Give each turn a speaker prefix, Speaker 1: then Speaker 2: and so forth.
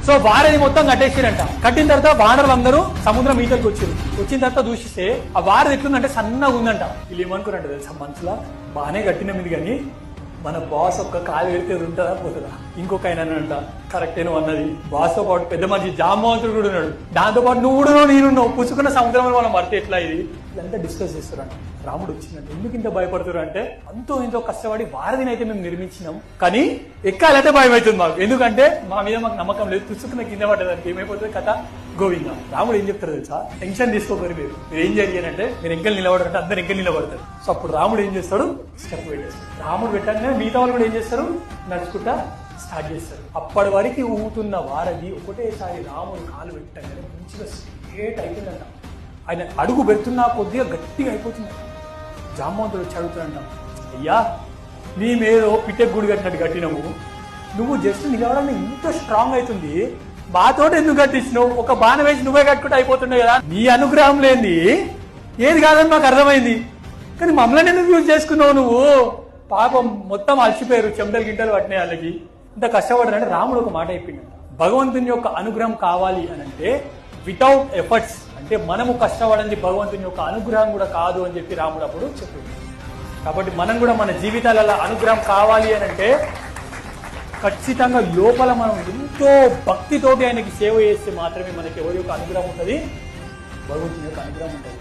Speaker 1: So వారది మొత్తం కట్టేసిరంట. కట్టిన తర్వాత వానరులు అందరూ సముద్రం ఈతలకు వచ్చారు. వచ్చిన తర్వాత దూషిస్తే ఆ వారది ఎట్లుందంటే సన్నగా ఉందంట. వీళ్ళు ఏమనుకున్నారంట తెలుసా, మనసులో బాగానే కట్టినాం ఇది, కానీ మన బాస్ ఒక్క కాలు పెడితే ఉంటుందా పోతుందా. ఇంకొక ఆయన అంట, కరెక్టే నువ్వు అన్నది, బాస్ తో పాటు పెద్ద మనిషి జాంబవంతుడు కూడా ఉన్నాడు, దాంతో పాటు నువ్వు కూడా నేనున్నావు, పుచ్చుకున్న సముద్రంలో మనం పడితే ఎట్లా, ఇదంతా డిస్కస్ చేస్తారంట. రాముడు వచ్చిందంటే ఎందుకు ఇంత భయపడుతున్నారు అంటే, అంతో ఎంతో కష్టపడి వారధిని అయితే మేము నిర్మించినాం, కానీ ఎక్కాలంటే భయం అవుతుంది మాకు, ఎందుకంటే మా మీద మాకు నమ్మకం లేదు, పుచ్చుకున్న కింద పడ్డదానికి ఏమైపోతుంది కథ గోవింద. రాముడు ఏం చెప్తారు తెలుసా, టెన్షన్ తీసుకోకరు మీరు ఏం జరిగానంటే, మీరు ఎంకలు నిలబడారంటే అందరు ఎంకలు నిలబడతారు. సో అప్పుడు రాముడు ఏం చేస్తాడు, స్టెప్ పెట్టేస్తాడు. రాముడు పెట్టగానే మిగతా వాళ్ళు కూడా ఏం చేస్తారు, నడుచుకుంటా స్టార్ట్ చేస్తారు. అప్పటి వరకు ఊగుతున్న వారధి ఒకటేసారి రాముడు కాలు పెట్టగానే మంచిగా స్ట్రేట్ అయిపోయిందంట. ఆయన అడుగు పెడుతున్నా కొద్దిగా గట్టిగా అయిపోతుంది. జాంబవంతుడు వచ్చి అడుగుతాడంట, అయ్యా నీ మీద పిట్టె గుడి కట్టినట్టు కట్టినవు, నువ్వు జస్ట్ నిలవడానికి ఇంత స్ట్రాంగ్ అవుతుంది, మాతో ఎందుకు కట్టించినావు, ఒక బాణ వేసి నువ్వే కట్టుకుంటే అయిపోతుండే కదా, నీ అనుగ్రహం లేని ఏది కాదని మాకు అర్థమైంది, కానీ మమ్మల్ని ఎందుకు యూజ్ చేసుకున్నావు నువ్వు. పాపం మొత్తం అలసిపోయారు, చెమటలు గింటలు పట్టినాయి వాళ్ళకి, ఇంత కష్టపడ్డారంటే రాముడు ఒక మాట అయిపోయింది, భగవంతుని యొక్క అనుగ్రహం కావాలి అని అంటే వితౌట్ ఎఫర్ట్స్, అంటే మనము కష్టపడండి భగవంతుని యొక్క అనుగ్రహం కూడా కాదు అని చెప్పి రాముడు అప్పుడు చెప్పింది. కాబట్టి మనం కూడా మన జీవితాలలో అనుగ్రహం కావాలి అని అంటే ఖచ్చితంగా లోపల మనం ఎంతో భక్తితోటి ఆయనకి సేవ చేస్తే మాత్రమే మనకి ఎవరి యొక్క అనుగ్రహం ఉంటుంది, భగవంతుని యొక్క అనుగ్రహం ఉంటుంది.